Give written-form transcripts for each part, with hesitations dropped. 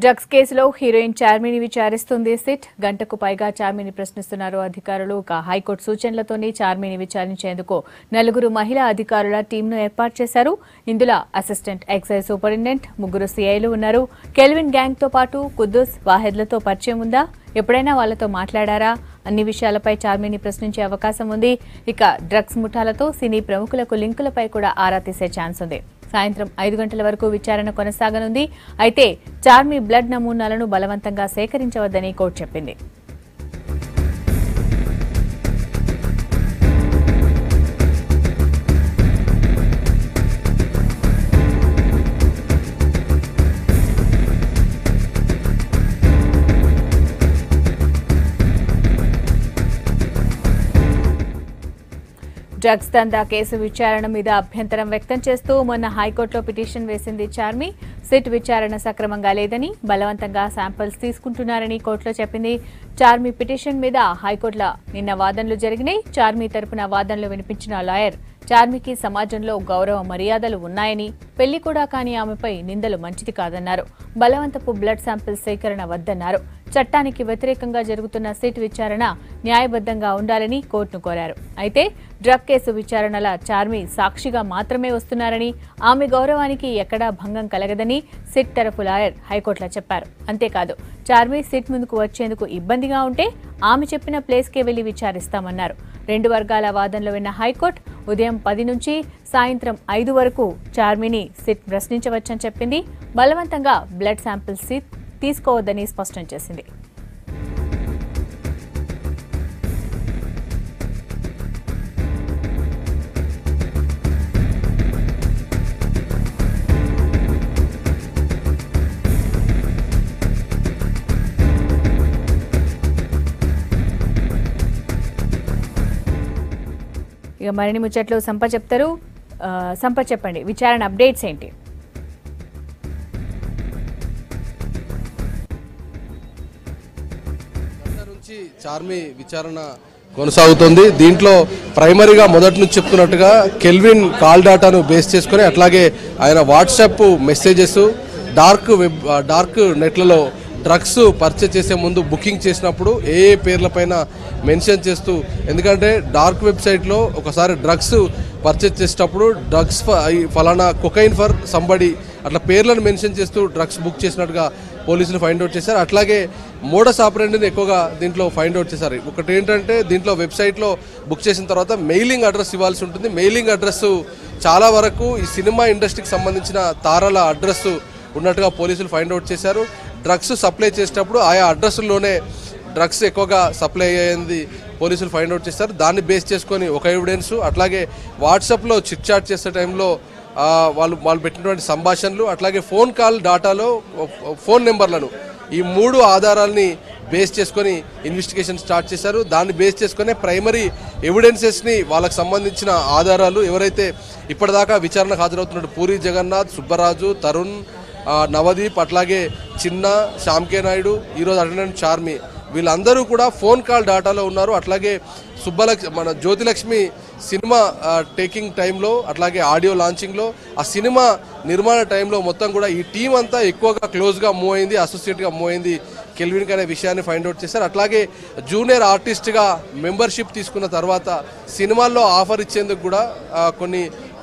Drugs కేసులో heroine చార్మిని విచారిస్తుంది SIT. గంటకు పైగా చార్మిని ప్రశ్నిస్తున్నారు అధికారులు. హైకోర్టు సూచనలతోనే చార్మిని విచారించేందుకు 4 మహిళా అధికారుల టీంను ఏర్పాటు చేశారు. ఇందులో అసిస్టెంట్ ఎక్సైజ్ సూపరింటెండెంట్, 3 సీఐలు ఉన్నారు. కెల్విన్ గ్యాంగ్ తో పాటు కుద్దూస్, వాహెద్లతో పరిచయం ఉందా? ఎప్పుడైనా వాళ్లతో మాట్లాడారా? అన్ని విషయాలపై చార్మిని ప్రశ్నించే అవకాశం ఉంది. ఇక డ్రగ్స్ ముఠాలతో సినీ ప్రముఖులకు లింకులపై కూడా ఆరా తీసే ఛాన్స్ ఉంది. సాయంత్రం 5 గంటల వరకు విచారణ కొనసాగనుంది. అయితే చార్మి బ్లడ్ నమూనాలను బలవంతంగా సేకరించవద్దని కోర్టు చెప్పింది. డ్రగ్స్ దందా కేసు విచారణ మీద అభ్యంతరం వ్యక్తం చేస్తూ మొన్న హైకోర్టులో పిటిషన్ వేసింది చార్మి. సిట్ విచారణ సక్రమంగా లేదని, బలవంతంగా శాంపిల్స్ తీసుకుంటున్నారని కోర్టులో చెప్పింది. చార్మి పిటిషన్ మీద హైకోర్టులో నిన్న వాదనలు జరిగినాయి. చార్మి తరపున వాదనలు వినిపించిన లాయర్ చార్మికి సమాజంలో గౌరవ మర్యాదలు ఉన్నాయని, పెళ్లి కూడా కాని ఆమెపై నిందలు మంచిది కాదన్నారు. బలవంతపు బ్లడ్ శాంపిల్స్ సేకరణ వద్దన్నారు. చట్టానికి వ్యతిరేకంగా జరుగుతున్న సిట్ విచారణ న్యాయబద్ధంగా ఉండాలని కోర్టును కోరారు. అయితే డ్రగ్ కేసు విచారణల చార్మి సాక్షిగా మాత్రమే వస్తున్నారని, ఆమె గౌరవానికి ఎక్కడా భంగం కలగదని సిట్ తరఫు లాయర్ హైకోర్టులో చెప్పారు. అంతేకాదు, చార్మి సిట్ ముందుకు వచ్చేందుకు ఇబ్బందిగా ఉంటే ఆమె చెప్పిన ప్లేస్కే వెళ్లి విచారిస్తామన్నారు. 2 వర్గాల వాదనలు విన్న హైకోర్టు ఉదయం 10 నుంచి సాయంత్రం 5 వరకు చార్మిని సిట్ ప్రశ్నించవచ్చని చెప్పింది. బలవంతంగా బ్లడ్ శాంపిల్స్ తీసుకోవద్దని స్పష్టం చేసింది. ఇక మరిన్ని ముచ్చట్లు సంపత్ చెప్తారు. సంపత్ చెప్పండి, విచారణ అప్డేట్స్ ఏంటి? చార్మి విచారణ కొనసాగుతుంది. దీంట్లో ప్రైమరీగా మొదటి నుంచి చెప్తున్నట్టుగా కెల్విన్ కాల్ డాటాను బేస్ చేసుకుని, అట్లాగే ఆయన వాట్సాప్ మెసేజెస్, డార్క్ నెట్లలో డ్రగ్స్ పర్చేజ్ చేసే ముందు బుకింగ్ చేసినప్పుడు ఏ పేర్లపైన మెన్షన్ చేస్తూ, ఎందుకంటే డార్క్ వెబ్సైట్లో ఒకసారి డ్రగ్స్ పర్చేజ్ చేసేటప్పుడు డ్రగ్స్ ఫలానా కొకైన్ ఫర్ సంబడి అట్లా పేర్లను మెన్షన్ చేస్తూ డ్రగ్స్ బుక్ చేసినట్టుగా పోలీసులు ఫైండ్ అవుట్ చేశారు. అట్లాగే మోడస్ ఆపరెండిని ఎక్కువగా దీంట్లో ఫైండ్ అవుట్ చేశారు. ఒకటి ఏంటంటే, దీంట్లో వెబ్సైట్లో బుక్ చేసిన తర్వాత మెయిలింగ్ అడ్రస్ ఇవ్వాల్సి ఉంటుంది. మెయిలింగ్ అడ్రస్ చాలా వరకు ఈ సినిమా ఇండస్ట్రీకి సంబంధించిన తారల అడ్రస్ ఉన్నట్టుగా పోలీసులు ఫైండ్ అవుట్ చేశారు. డ్రగ్స్ సప్లై చేసేటప్పుడు ఆయా అడ్రస్లోనే డ్రగ్స్ ఎక్కువగా సప్లై అయ్యేది పోలీసులు ఫైండ్ అవుట్ చేశారు. దాన్ని బేస్ చేసుకొని ఒక ఎవిడెన్స్, అట్లాగే వాట్సాప్లో చిట్ చాట్ చేసే టైంలో వాళ్ళు పెట్టినటువంటి సంభాషణలు, అట్లాగే ఫోన్ కాల్ డాటాలో ఫోన్ నెంబర్లను, ఈ 3 ఆధారాలని బేస్ చేసుకొని ఇన్వెస్టిగేషన్ స్టార్ట్ చేశారు. దాన్ని బేస్ చేసుకునే ప్రైమరీ ఎవిడెన్సెస్ని, వాళ్ళకి సంబంధించిన ఆధారాలు, ఎవరైతే ఇప్పటిదాకా విచారణకు హాజరవుతున్నట్టు పూరి జగన్నాథ్, సుబ్బరాజు, తరుణ్, నవదీప్, అట్లాగే చిన్న, శ్యామ్కే నాయుడు, ఈరోజు అటెండెంట్ చార్మి, వీళ్ళందరూ కూడా ఫోన్ కాల్ డాటాలో ఉన్నారు. అట్లాగే మన జ్యోతిలక్ష్మి సినిమా టేకింగ్ టైంలో, అట్లాగే ఆడియో లాంచింగ్లో, ఆ సినిమా నిర్మాణ టైంలో మొత్తం కూడా ఈ టీం అంతా ఎక్కువగా క్లోజ్గా మూవ్ అయింది, అసోసియేట్గా మూవ్ అయింది కెల్విన్కి అనే విషయాన్ని ఫైండ్ అవుట్ చేశారు. అట్లాగే జూనియర్ ఆర్టిస్ట్గా మెంబర్షిప్ తీసుకున్న తర్వాత సినిమాల్లో ఆఫర్ ఇచ్చేందుకు కూడా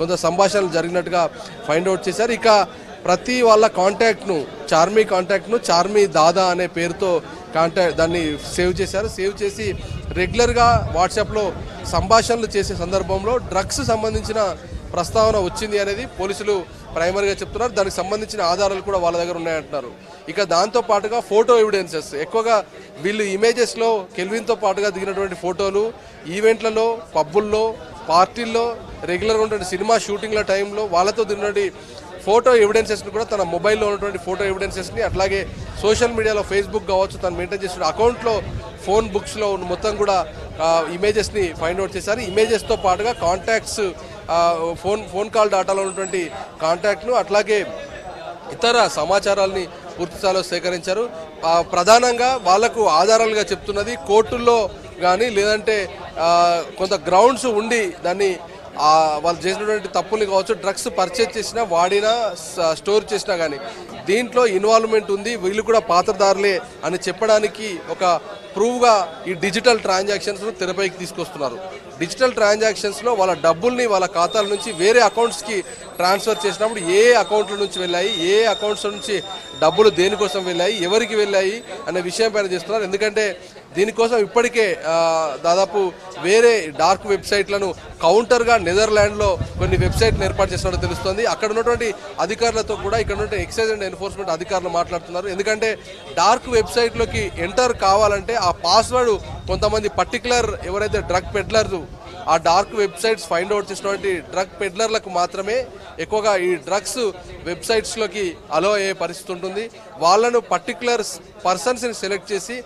కొంత సంభాషణలు జరిగినట్టుగా ఫైండ్ అవుట్ చేశారు. ఇక ప్రతి వాళ్ళ కాంటాక్ట్ను, చార్మి దాదా అనే పేరుతో దాన్ని సేవ్ చేశారు. సేవ్ చేసి రెగ్యులర్గా వాట్సాప్లో సంభాషణలు చేసే సందర్భంలో డ్రగ్స్ సంబంధించిన ప్రస్తావన వచ్చింది అనేది పోలీసులు ప్రైమరీగా చెప్తున్నారు. దానికి సంబంధించిన ఆధారాలు కూడా వాళ్ళ దగ్గర ఉన్నాయంటున్నారు. ఇక దాంతో పాటుగా ఫోటో ఎవిడెన్సెస్, ఎక్కువగా వీళ్ళు ఇమేజెస్లో కెల్విన్తో పాటుగా దిగినటువంటి ఫోటోలు ఈవెంట్లలో, పబ్బుల్లో, పార్టీల్లో, రెగ్యులర్గా ఉన్నటువంటి సినిమా షూటింగ్ల టైంలో వాళ్ళతో దిగినటువంటి ఫోటో ఎవిడెన్సెస్ని కూడా తన మొబైల్లో ఉన్నటువంటి ఫోటో ఎవిడెన్సెస్ని, అట్లాగే సోషల్ మీడియాలో ఫేస్బుక్ కావచ్చు తను మెయింటైన్ చేసిన అకౌంట్లో, ఫోన్ బుక్స్లో మొత్తం కూడా ఇమేజెస్ని ఫైండ్ అవుట్ చేశారు. ఇమేజెస్తో పాటుగా కాంటాక్ట్స్, ఫోన్ కాల్ డాటాలో ఉన్నటువంటి కాంటాక్ట్ను, అట్లాగే ఇతర సమాచారాలని పూర్తిస్థాయిలో సేకరించారు. ప్రధానంగా వాళ్లకు ఆధారాలుగా చెప్తున్నది కోర్టుల్లో కానీ, లేదంటే కొంత గ్రౌండ్స్ ఉండి దాన్ని వాళ్ళు చేసినటువంటి తప్పులు కావచ్చు, డ్రగ్స్ పర్చేజ్ చేసినా, వాడినా, స్టోర్ చేసినా కానీ దీంట్లో ఇన్వాల్వ్మెంట్ ఉంది, వీళ్ళు కూడా పాత్రదారులే అని చెప్పడానికి ఒక ప్రూవ్గా ఈ డిజిటల్ ట్రాన్సాక్షన్స్ను తెరపైకి తీసుకొస్తున్నారు. డిజిటల్ ట్రాన్సాక్షన్స్లో వాళ్ళ డబ్బుల్ని వాళ్ళ ఖాతాల నుంచి వేరే అకౌంట్స్కి ట్రాన్స్ఫర్ చేసినప్పుడు ఏ అకౌంట్ల నుంచి వెళ్ళాయి, ఏ అకౌంట్స్ నుంచి డబ్బులు దేనికోసం వెళ్ళాయి, ఎవరికి వెళ్ళాయి అనే విషయం పైన చేస్తున్నారు. ఎందుకంటే దీనికోసం ఇప్పటికే దాదాపు వేరే డార్క్ వెబ్సైట్లను కౌంటర్గా నెదర్లాండ్లో కొన్ని వెబ్సైట్లను ఏర్పాటు చేసినట్టు తెలుస్తుంది. అక్కడ ఉన్నటువంటి అధికారులతో కూడా ఇక్కడ ఉన్నటువంటి ఎక్సైజ్ అండ్ ఎన్ఫోర్స్మెంట్ అధికారులు మాట్లాడుతున్నారు. ఎందుకంటే డార్క్ వెబ్సైట్లోకి ఎంటర్ కావాలంటే ఆ పాస్వర్డ్ కొంతమంది పర్టికులర్ ఎవరైతే డ్రగ్ పెడ్లర్స్ ఆ డార్క్ వెబ్సైట్స్ ఫైండ్ అవుట్ చేసినటువంటి డ్రగ్ పెడ్లర్లకు మాత్రమే ఎక్కువగా ఈ డ్రగ్స్ వెబ్సైట్స్లోకి అలో అయ్యే పరిస్థితి ఉంటుంది. వాళ్ళను పర్టికులర్ పర్సన్స్ని సెలెక్ట్ చేసి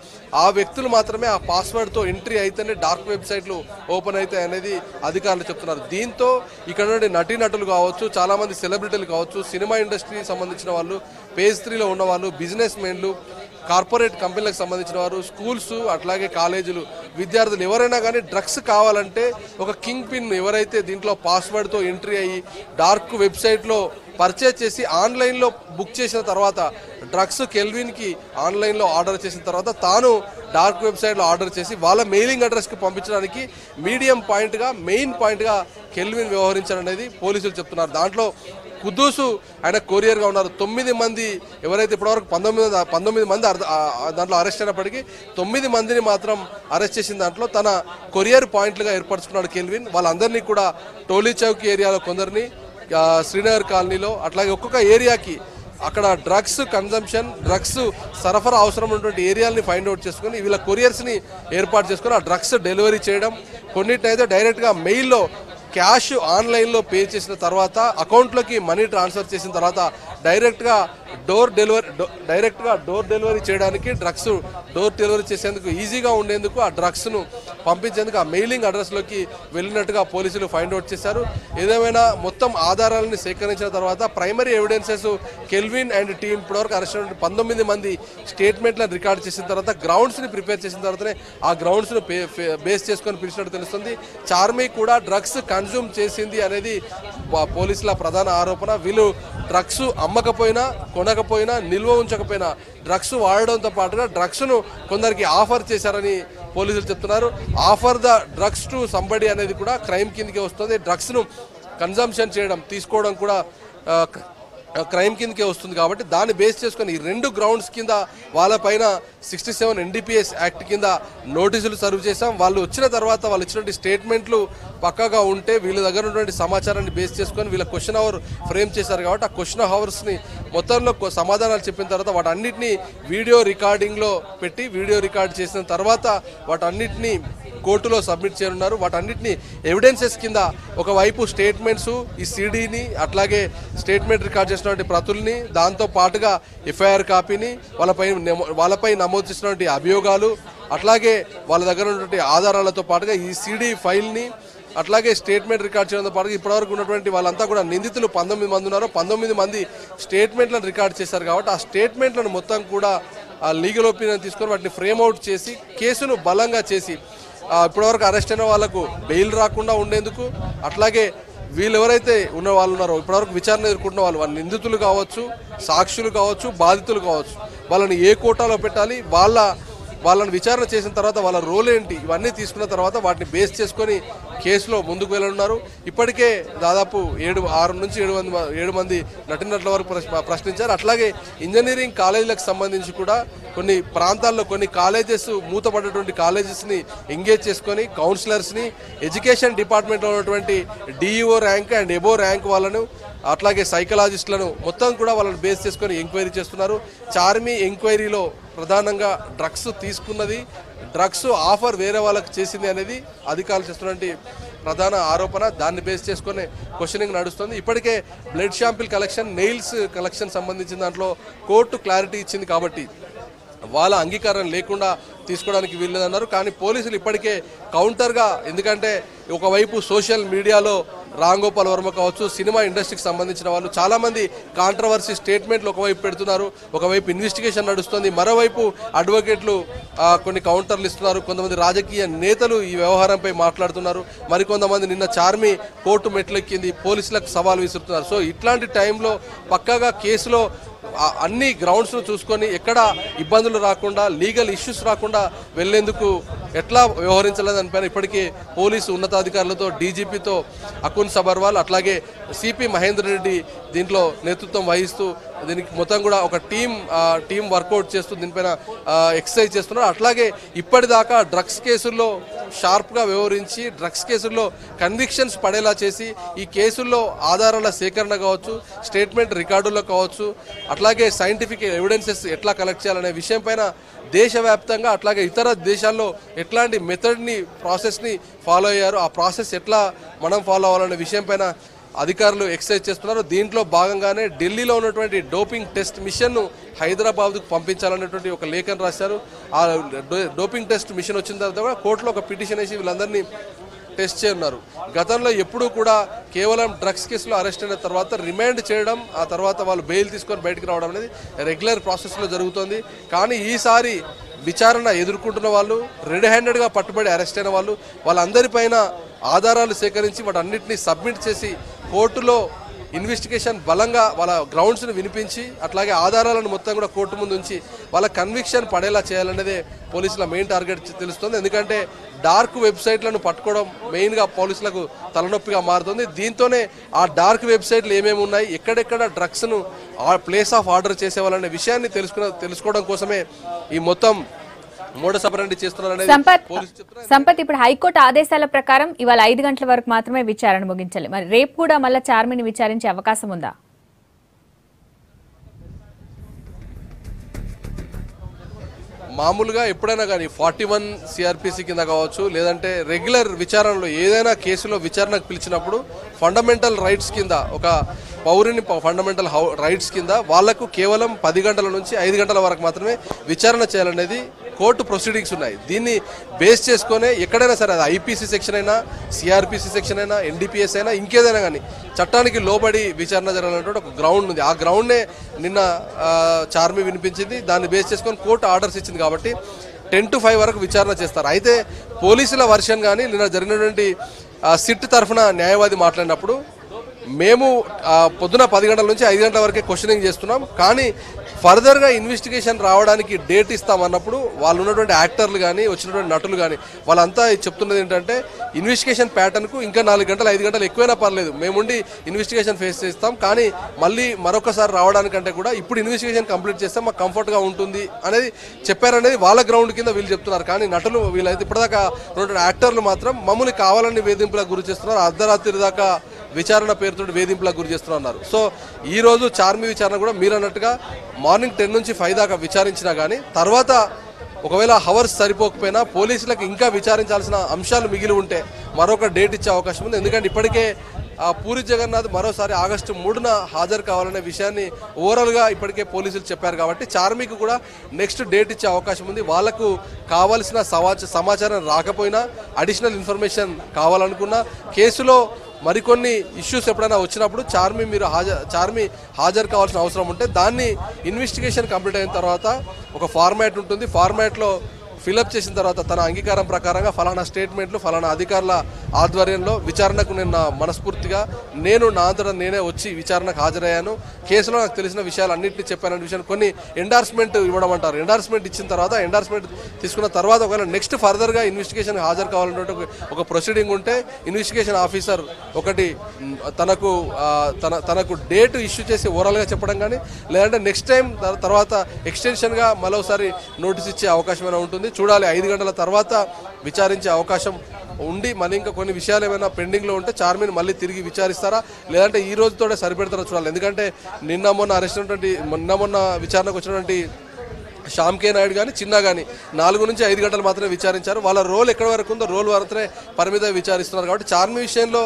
ఆ వ్యక్తులు మాత్రమే ఆ పాస్వర్డ్తో ఎంట్రీ అయితేనే డార్క్ వెబ్సైట్లు ఓపెన్ అవుతాయి అనేది అధికారులు చెప్తున్నారు. దీంతో ఇక్కడ నుండి నటీనటులు కావచ్చు, చాలామంది సెలబ్రిటీలు కావచ్చు, సినిమా ఇండస్ట్రీకి సంబంధించిన వాళ్ళు, పేజ్ 3లో ఉన్న వాళ్ళు, బిజినెస్ మెన్లు, కార్పొరేట్ కంపెనీలకు సంబంధించిన వారు, స్కూల్స్ అట్లాగే కాలేజీలు, విద్యార్థులు ఎవరైనా కానీ డ్రగ్స్ కావాలంటే ఒక కింగ్ పిన్ ఎవరైతే దీంట్లో పాస్వర్డ్తో ఎంట్రీ అయ్యి డార్క్ వెబ్సైట్లో పర్చేజ్ చేసి ఆన్లైన్లో బుక్ చేసిన తర్వాత డ్రగ్స్ కెల్విన్కి ఆన్లైన్లో ఆర్డర్ చేసిన తర్వాత తాను డార్క్ వెబ్సైట్లో ఆర్డర్ చేసి వాళ్ళ మెయిలింగ్ అడ్రస్కి పంపించడానికి మెయిన్ పాయింట్గా కెల్విన్ వ్యవహరించారనేది పోలీసులు చెప్తున్నారు. దాంట్లో కుద్దూసు ఆయన కొరియర్గా ఉన్నారు. 9 మంది ఎవరైతే ఇప్పటివరకు 19 మంది దాంట్లో అరెస్ట్ అయినప్పటికీ 9 మందిని మాత్రం అరెస్ట్ చేసిన దాంట్లో తన కొరియర్ పాయింట్లుగా ఏర్పరచుకున్నాడు కెల్విన్. వాళ్ళందరినీ కూడా టోలీ చౌక్ ఏరియాలో కొందరిని, శ్రీనగర్ కాలనీలో, అట్లాగే ఒక్కొక్క ఏరియాకి అక్కడ డ్రగ్స్ కన్జంప్షన్, డ్రగ్స్ సరఫరా అవసరం ఉన్నటువంటి ఏరియాలని ఫైండ్ అవుట్ చేసుకుని వీళ్ళ కొరియర్స్ని ఏర్పాటు చేసుకుని ఆ డ్రగ్స్ డెలివరీ చేయడం, కొన్నిటినైతే డైరెక్ట్గా మెయిల్లో క్యాష్ ఆన్లైన్లో పే చేసిన తర్వాత అకౌంట్లోకి మనీ ట్రాన్స్ఫర్ చేసిన తర్వాత డైరెక్ట్గా డోర్ డెలివరీ చేయడానికి డోర్ డెలివరీ చేసేందుకు ఈజీగా ఉండేందుకు ఆ డ్రగ్స్ను పంపించేందుకు ఆ మెయిలింగ్ అడ్రస్లోకి వెళ్ళినట్టుగా పోలీసులు ఫైండ్ అవుట్ చేశారు. ఏదేమైనా మొత్తం ఆధారాలను సేకరించిన తర్వాత primary evidences kelvin and team ఇప్పటివరకు అరెస్ట్ అయిన 19 మంది స్టేట్మెంట్లను రికార్డ్ చేసిన తర్వాత గ్రౌండ్స్ని ప్రిపేర్ చేసిన తర్వాతనే ఆ గ్రౌండ్స్ను బేస్ చేసుకొని పిలిచినట్టు తెలుస్తుంది. చార్మి కూడా డ్రగ్స్ కన్జ్యూమ్ చేసింది అనేది పోలీసుల ప్రధాన ఆరోపణ. వీళ్ళు డ్రగ్స్ అమ్మకపోయినా, కొనకపోయినా, నిల్వ ఉంచకపోయినా డ్రగ్స్ వాడడంతో పాటుగా డ్రగ్స్ను కొందరికి ఆఫర్ చేశారని పోలీసులు చెప్తున్నారు. Offer the drugs to somebody అనేది కూడా క్రైమ్ కిందకే వస్తుంది. డ్రగ్స్ను కన్జంప్షన్ చేయడం, తీసుకోవడం కూడా క్రైమ్ కిందకే వస్తుంది. కాబట్టి దాన్ని బేస్ చేసుకొని ఈ 2 గ్రౌండ్స్ కింద వాళ్ళపైన 67 NDPS యాక్ట్ కింద నోటీసులు సర్వ్ చేశాం. వాళ్ళు వచ్చిన తర్వాత వాళ్ళు ఇచ్చినటువంటి స్టేట్మెంట్లు పక్కాగా ఉంటే వీళ్ళ దగ్గర ఉన్నటువంటి సమాచారాన్ని బేస్ చేసుకొని వీళ్ళ క్వశ్చన్ అవర్ ఫ్రేమ్ చేశారు. కాబట్టి ఆ క్వశ్చన్ అవర్స్ని మొత్తంలో సమాధానాలు చెప్పిన తర్వాత వాటన్నిటిని వీడియో రికార్డింగ్లో పెట్టి వీడియో రికార్డ్ చేసిన తర్వాత వాటన్నిటిని కోర్టులో సబ్మిట్ చేయనున్నారు. వాటన్నిటిని ఎవిడెన్సెస్ కింద ఒకవైపు స్టేట్మెంట్స్, ఈ సీడీని, అట్లాగే స్టేట్మెంట్ రికార్డ్ చేసినటువంటి ప్రతుల్ని, దాంతో పాటుగా FIR కాపీని, వాళ్ళపై నమోదు చేసినటువంటి అభియోగాలు, అట్లాగే వాళ్ళ దగ్గర ఉన్నటువంటి ఆధారాలతో పాటుగా ఈ CD ఫైల్ని, అట్లాగే స్టేట్మెంట్ రికార్డ్ చేయడంతో పాటు ఇప్పటివరకు ఉన్నటువంటి వాళ్ళంతా కూడా నిందితులు 19 మంది ఉన్నారు. 19 మంది స్టేట్మెంట్లను రికార్డ్ చేశారు. కాబట్టి ఆ స్టేట్మెంట్లను మొత్తం కూడా లీగల్ ఒపీనియన్ తీసుకొని వాటిని ఫ్రేమ్అవుట్ చేసి కేసును బలంగా చేసి ఇప్పటివరకు అరెస్ట్ అయిన వాళ్లకు బెయిల్ రాకుండా ఉండేందుకు, అట్లాగే వీళ్ళు ఎవరైతే ఉన్న వాళ్ళు ఉన్నారో ఇప్పటివరకు విచారణ ఎదుర్కొంటున్న వాళ్ళు నిందితులు కావచ్చు, సాక్షులు కావచ్చు, బాధితులు కావచ్చు, వాళ్ళని ఏ కోటాలో పెట్టాలి, వాళ్ళని విచారణ చేసిన తర్వాత వాళ్ళ రోల్ ఏంటి, ఇవన్నీ తీసుకున్న తర్వాత వాటిని బేస్ చేసుకొని కేసులో ముందుకు వెళ్ళనున్నారు. ఇప్పటికే దాదాపు 6 నుంచి 7 మంది నటినట్ల వరకు ప్రశ్నించారు. అట్లాగే ఇంజనీరింగ్ కాలేజీలకు సంబంధించి కూడా కొన్ని ప్రాంతాల్లో కొన్ని కాలేజెస్ మూతపడ్డటువంటి కాలేజెస్ని ఎంగేజ్ చేసుకొని కౌన్సిలర్స్ని, ఎడ్యుకేషన్ డిపార్ట్మెంట్లో ఉన్నటువంటి DEO rank and above rank వాళ్ళను, అట్లాగే సైకలాజిస్టులను మొత్తం కూడా వాళ్ళని బేస్ చేసుకొని ఎంక్వైరీ చేస్తున్నారు. చార్మి ఎంక్వైరీలో ప్రధానంగా డ్రగ్స్ తీసుకున్నది, డ్రగ్స్ ఆఫర్ వేరే వాళ్ళకి చేసింది అనేది అధికారులు చేస్తున్నటువంటి ప్రధాన ఆరోపణ. దాన్ని బేస్ చేసుకునే క్వశ్చనింగ్ నడుస్తుంది. ఇప్పటికే blood sample collection, nails collection సంబంధించిన దాంట్లో కోర్టు క్లారిటీ ఇచ్చింది. కాబట్టి వాళ్ళ అంగీకారం లేకుండా తీసుకోవడానికి వీల్లేదన్నారు. కానీ పోలీసులు ఇప్పటికే కౌంటర్గా, ఎందుకంటే ఒకవైపు సోషల్ మీడియాలో రామ్ గోపాల్ వర్మ కావచ్చు, సినిమా ఇండస్ట్రీకి సంబంధించిన వాళ్ళు చాలామంది కాంట్రవర్సీ స్టేట్మెంట్లు ఒకవైపు పెడుతున్నారు, ఒకవైపు ఇన్వెస్టిగేషన్ నడుస్తుంది, మరోవైపు అడ్వకేట్లు కొన్ని కౌంటర్లు ఇస్తున్నారు, కొంతమంది రాజకీయ నేతలు ఈ వ్యవహారంపై మాట్లాడుతున్నారు, మరికొంతమంది నిన్న చార్మి కోర్టు మెట్లెక్కింది, పోలీసులకు సవాల్ విసురుతున్నారు. సో ఇట్లాంటి టైంలో పక్కాగా కేసులో అన్ని గ్రౌండ్స్ను చూసుకొని ఎక్కడ ఇబ్బందులు రాకుండా, లీగల్ ఇష్యూస్ రాకుండా వెళ్లేందుకు ఎట్లా వ్యవహరించాలని దానిపైన ఇప్పటికే పోలీసు ఉన్నతాధికారులతో, డీజీపీతో అకున్ సబర్వాల్, అట్లాగే సిపి మహేందర్ రెడ్డి దీంట్లో నేతృత్వం వహిస్తూ దీనికి మొత్తం కూడా ఒక టీం వర్కౌట్ చేస్తూ దీనిపైన ఎక్సర్సైజ్ చేస్తున్నారు. అట్లాగే ఇప్పటిదాకా డ్రగ్స్ కేసుల్లో షార్ప్గా వ్యవహరించి, డ్రగ్స్ కేసుల్లో కన్విక్షన్స్ పడేలా చేసి, ఈ కేసుల్లో ఆధారాల సేకరణ కావచ్చు, స్టేట్మెంట్ రికార్డుల్లో కావచ్చు, అట్లాగే సైంటిఫిక్ ఎవిడెన్సెస్ ఎట్లా కలెక్ట్ చేయాలనే విషయం పైన దేశవ్యాప్తంగా అట్లాగే ఇతర దేశాల్లో ఎట్లాంటి మెథడ్ని, ప్రాసెస్ని ఫాలో అయ్యారు, ఆ ప్రాసెస్ ఎట్లా మనం ఫాలో అవ్వాలనే విషయం పైన అధికారులు ఎక్సర్సైజ్ చేస్తున్నారు. దీంట్లో భాగంగానే ఢిల్లీలో ఉన్నటువంటి డోపింగ్ టెస్ట్ మిషన్ను హైదరాబాద్కు పంపించాలనేటువంటి ఒక లేఖను రాశారు. ఆ డోపింగ్ టెస్ట్ మిషన్ వచ్చిన తర్వాత కూడా కోర్టులో ఒక పిటిషన్ వేసి వీళ్ళందరినీ టెస్ట్ చేయనున్నారు. గతంలో ఎప్పుడూ కూడా కేవలం డ్రగ్స్ కేసులో అరెస్ట్ అయిన తర్వాత రిమాండ్ చేయడం, ఆ తర్వాత వాళ్ళు బెయిల్ తీసుకొని బయటకు రావడం అనేది రెగ్యులర్ ప్రాసెస్లో జరుగుతుంది. కానీ ఈసారి విచారణ ఎదుర్కొంటున్న వాళ్ళు, రెడ్ హ్యాండెడ్గా పట్టుబడి అరెస్ట్ అయిన వాళ్ళు, వాళ్ళందరిపైన ఆధారాలు సేకరించి వాటన్నిటిని సబ్మిట్ చేసి కోర్టులో ఇన్వెస్టిగేషన్ బలంగా వాళ్ళ గ్రౌండ్స్ని వినిపించి, అట్లాగే ఆధారాలను మొత్తం కూడా కోర్టు ముందు ఉంచి వాళ్ళ కన్విక్షన్ పడేలా చేయాలనేదే పోలీసుల మెయిన్ టార్గెట్ తెలుస్తుంది. ఎందుకంటే డార్క్ వెబ్సైట్లను పట్టుకోవడం మెయిన్గా పోలీసులకు తలనొప్పిగా మారుతుంది. దీంతోనే ఆ డార్క్ వెబ్సైట్లు ఏమేమి ఉన్నాయి, ఎక్కడెక్కడ డ్రగ్స్ను ప్లేస్ ఆఫ్ ఆర్డర్ చేసేవాళ్ళనే విషయాన్ని తెలుసుకోవడం కోసమే ఈ మొత్తం మోడస్ ఆపరెండి చేస్తున్నారనేది పోలీసులు చెప్తున్నారు. సంపత్, ఇప్పుడు హైకోర్టు ఆదేశాల ప్రకారం ఇవాళ 5 గంటల వరకు మాత్రమే విచారణ ముగించాలి. మరి రేపు కూడా మళ్ళీ చార్మిని విచారించే అవకాశం ఉందా? మామూలుగా ఎప్పుడైనా కానీ 41 సిఆర్పిసి కింద కావచ్చు, లేదంటే రెగ్యులర్ విచారణలో ఏదైనా కేసులో విచారణకు పిలిచినప్పుడు ఫండమెంటల్ రైట్స్ కింద, ఒక పౌరుని ఫండమెంటల్ రైట్స్ కింద వాళ్లకు కేవలం 10 గంటల నుంచి 5 గంటల వరకు మాత్రమే విచారణ చేయాలనేది కోర్టు ప్రొసీడింగ్స్ ఉన్నాయి. దీన్ని బేస్ చేసుకునే ఎక్కడైనా సరే, అది ఐపీసీ సెక్షన్ అయినా, సిఆర్పిసి సెక్షన్ అయినా, ఎన్డీపీఎస్ అయినా, ఇంకేదైనా కానీ చట్టానికి లోబడి విచారణ జరగాలన్నటువంటి ఒక గ్రౌండ్ ఉంది. ఆ గ్రౌండ్నే నిన్న చార్మి వినిపించింది. దాన్ని బేస్ చేసుకొని కోర్టు ఆర్డర్స్ ఇచ్చింది కాబట్టి 10 to 5 వరకు విచారణ చేస్తారు. అయితే పోలీసుల వర్షన్ కానీ నిన్న జరిగినటువంటి సిట్ తరఫున న్యాయవాది మాట్లాడినప్పుడు, మేము పొద్దున 10 గంటల నుంచి 5 గంటల వరకే క్వశ్చనింగ్ చేస్తున్నాం, కానీ ఫర్దర్గా ఇన్వెస్టిగేషన్ రావడానికి డేట్ ఇస్తామన్నప్పుడు వాళ్ళు ఉన్నటువంటి యాక్టర్లు కానీ, వచ్చినటువంటి నటులు కానీ వాళ్ళంతా చెప్తున్నది ఏంటంటే, ఇన్వెస్టిగేషన్ ప్యాటర్న్కు ఇంకా 4 గంటలు 5 గంటలు ఎక్కువైనా పర్లేదు, మేముండి ఇన్వెస్టిగేషన్ ఫేస్ చేస్తాం, కానీ మళ్ళీ మరొకసారి రావడానికంటే కూడా ఇప్పుడు ఇన్వెస్టిగేషన్ కంప్లీట్ చేస్తే మాకు కంఫర్ట్గా ఉంటుంది అనేది చెప్పారనేది వాళ్ళ గ్రౌండ్ కింద వీళ్ళు చెప్తున్నారు. కానీ నటులు, వీళ్ళైతే ఇప్పటిదాకా ఉన్నటువంటి యాక్టర్లు మాత్రం మమ్మల్ని కావాలని వేధింపులకు గురి చేస్తున్నారు, అర్ధరాత్రి దాకా విచారణ పేరుతో వేధింపులకు గురి చేస్తున్నారు. సో ఈరోజు చార్మి విచారణ కూడా మీరు అన్నట్టుగా మార్నింగ్ 10 నుంచి 5 దాకా విచారించినా కానీ తర్వాత ఒకవేళ హవర్స్ సరిపోకపోయినా పోలీసులకు ఇంకా విచారించాల్సిన అంశాలు మిగిలి ఉంటే మరొక డేట్ ఇచ్చే అవకాశం ఉంది. ఎందుకంటే ఇప్పటికే పూరి జగన్నాథ్ మరోసారి ఆగస్టు 3న హాజరు కావాలనే విషయాన్ని ఓవరాల్గా ఇప్పటికే పోలీసులు చెప్పారు. కాబట్టి చార్మికి కూడా నెక్స్ట్ డేట్ ఇచ్చే అవకాశం ఉంది. వాళ్లకు కావాల్సిన సమాచారం రాకపోయినా, అడిషనల్ ఇన్ఫర్మేషన్ కావాలనుకున్నా, కేసులో మరికొన్ని ఇష్యూస్ ఎప్పుడైనా వచ్చినప్పుడు చార్మి హాజరు కావాల్సిన అవసరం ఉంటే దాన్ని ఇన్వెస్టిగేషన్ కంప్లీట్ అయిన తర్వాత ఒక ఫార్మాట్ ఉంటుంది. ఫార్మాట్లో ఫిలప్ చేసిన తర్వాత తన అంగీకారం ప్రకారంగా ఫలానా స్టేట్మెంట్లు, ఫలానా అధికారుల ఆధ్వర్యంలో విచారణకు నేను మనస్ఫూర్తిగా నా అంతటా నేనే వచ్చి విచారణకు హాజరయ్యాను, కేసులో నాకు తెలిసిన విషయాలు అన్నింటినీ చెప్పాననే విషయాన్ని కొన్ని ఎండార్స్మెంట్ ఇవ్వడం అంటారు. ఎండార్స్మెంట్ ఇచ్చిన తర్వాత, ఎండార్స్మెంట్ తీసుకున్న తర్వాత ఒకవేళ నెక్స్ట్ ఫర్దర్గా ఇన్వెస్టిగేషన్ హాజరు కావాలన్నట్టు ఒక ప్రొసీడింగ్ ఉంటే ఇన్వెస్టిగేషన్ ఆఫీసర్ ఒకటి తనకు డేట్ ఇష్యూ చేసి ఓవరాల్గా చెప్పడం కానీ, లేదంటే నెక్స్ట్ టైం తర్వాత ఎక్స్టెన్షన్గా మరోసారి నోటీస్ ఇచ్చే అవకాశం ఉంటుంది. చూడాలి, 5 గంటల తర్వాత విచారించే అవకాశం ఉండి మళ్ళీ ఇంకా కొన్ని విషయాలు ఏమైనా పెండింగ్లో ఉంటే చార్మిని మళ్ళీ తిరిగి విచారిస్తారా, లేదంటే ఈ రోజుతోనే సరిపెడతారా చూడాలి. ఎందుకంటే నిన్న మొన్న విచారణకు వచ్చినటువంటి శ్యామ్ కే నాయుడు కానీ, చిన్న కానీ 4 నుంచి 5 గంటలు మాత్రమే విచారించారు. వాళ్ళ రోల్ ఎక్కడి వరకు ఉందో రోల్ వరకునే పరిమితం విచారిస్తున్నారు. కాబట్టి చార్మి విషయంలో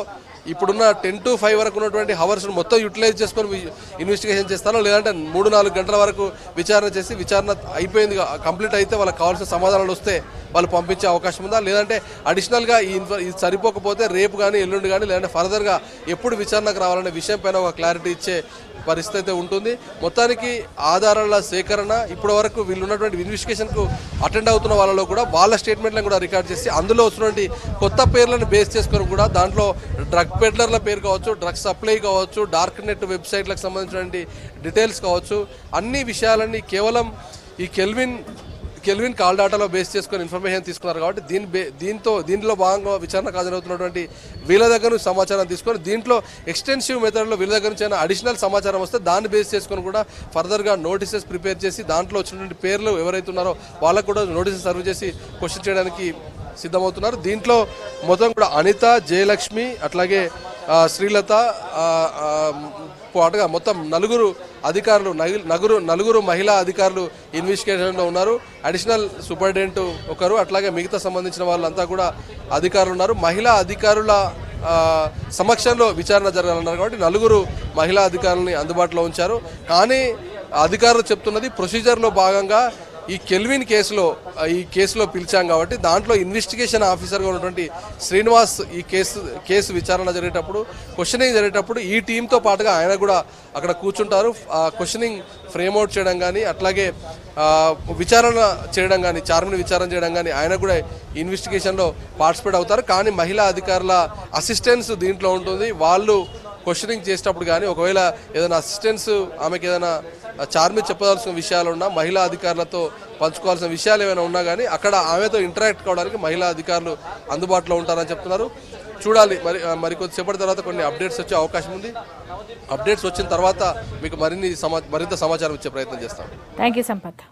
ఇప్పుడున్న 10 to 5 వరకు ఉన్నటువంటి హవర్స్ మొత్తం యూటిలైజ్ చేసుకొని ఇన్వెస్టిగేషన్ చేస్తారో, లేదంటే 3-4 గంటల వరకు విచారణ చేసి విచారణ అయిపోయింది కంప్లీట్ అయితే వాళ్ళకి కావాల్సిన సమాధానాలు వస్తే వాళ్ళు పంపించే అవకాశం ఉందా, లేదంటే అడిషనల్గా ఇది సరిపోకపోతే రేపు కానీ ఎల్లుండి కానీ లేదంటే ఫర్దర్గా ఎప్పుడు విచారణకు రావాలనే విషయం పైన ఒక క్లారిటీ ఇచ్చే పరిస్థితి అయితే ఉంటుంది. మొత్తానికి ఆధారాల సేకరణ ఇప్పటి వరకు వీళ్ళు ఉన్నటువంటి ఇన్వెస్టిగేషన్కు అటెండ్ అవుతున్న వాళ్ళలో కూడా వాళ్ళ స్టేట్మెంట్లను కూడా రికార్డ్ చేసి అందులో వస్తున్నటువంటి కొత్త పేర్లను బేస్ చేసుకొని కూడా దాంట్లో డ్రగ్ పెడ్లర్ల పేరు కావచ్చు, డ్రగ్ సప్లై కావచ్చు, డార్క్ నెట్ వెబ్సైట్లకు సంబంధించినటువంటి డీటెయిల్స్ కావచ్చు, అన్ని విషయాలన్నీ కేవలం ఈ కెల్విన్ కాల్ డాటాలో బేస్ చేసుకొని ఇన్ఫర్మేషన్ తీసుకున్నారు. కాబట్టి దీంట్లో భాగంగా విచారణకు హాజరవుతున్నటువంటి వీళ్ళ దగ్గర నుంచి సమాచారం తీసుకొని దీంట్లో ఎక్స్టెన్సివ్ మెథడ్లో వీళ్ళ దగ్గర నుంచి అడిషనల్ సమాచారం వస్తే దాన్ని బేస్ చేసుకొని కూడా ఫర్దర్గా నోటీసెస్ ప్రిపేర్ చేసి దాంట్లో వచ్చినటువంటి పేర్లు ఎవరైతే ఉన్నారో వాళ్ళకు కూడా నోటీసెస్ సర్వ్ చేసి క్వశ్చన్ చేయడానికి సిద్ధమవుతున్నారు. దీంట్లో మొత్తం కూడా అనిత, జయలక్ష్మి అట్లాగే శ్రీలత పాటుగా మొత్తం నలుగురు మహిళా అధికారులు ఇన్వెస్టిగేషన్లో ఉన్నారు. అడిషనల్ సూపరింటెండెంట్ ఒకరు, అట్లాగే మిగతా సంబంధించిన వాళ్ళంతా కూడా అధికారులు ఉన్నారు. మహిళా అధికారుల సమక్షంలో విచారణ జరగాలన్నారు కాబట్టి 4 మహిళా అధికారులని అందుబాటులో ఉంచారు. కానీ అధికారులు చెప్తున్నది ప్రొసీజర్లో భాగంగా ఈ కెల్విన్ కేసులో పిలిచాం కాబట్టి దాంట్లో ఇన్వెస్టిగేషన్ ఆఫీసర్గా ఉన్నటువంటి శ్రీనివాస్ ఈ కేసు విచారణ జరిగేటప్పుడు క్వశ్చనింగ్ జరిగేటప్పుడు ఈ టీంతో పాటుగా ఆయన కూడా అక్కడ కూర్చుంటారు. క్వశ్చనింగ్ ఫ్రేమ్అవుట్ చేయడం కానీ అట్లాగే విచారణ చేయడం కానీ చార్మిని విచారణ చేయడం కానీ ఆయన కూడా ఇన్వెస్టిగేషన్లో పార్టిసిపేట్ అవుతారు. కానీ మహిళా అధికారుల అసిస్టెన్స్ దీంట్లో ఉంటుంది. వాళ్ళు క్వశ్చనింగ్ చేసేటప్పుడు కానీ ఒకవేళ ఏదైనా అసిస్టెన్స్ ఆమెకి ఏదైనా చార్మి చెప్పదలసిన విషయాలు ఉన్నా, మహిళా అధికారులతో పంచుకోవాల్సిన విషయాలు ఏమైనా ఉన్నా కానీ అక్కడ ఆమెతో ఇంటరాక్ట్ కావడానికి మహిళా అధికారులు అందుబాటులో ఉంటారని చెప్తున్నారు. చూడాలి మరి కొద్దిసేపటి తర్వాత కొన్ని అప్డేట్స్ వచ్చే అవకాశం ఉంది. అప్డేట్స్ వచ్చిన తర్వాత మీకు మరింత సమాచారం ఇచ్చే ప్రయత్నం చేస్తాం. Thank you Sampath.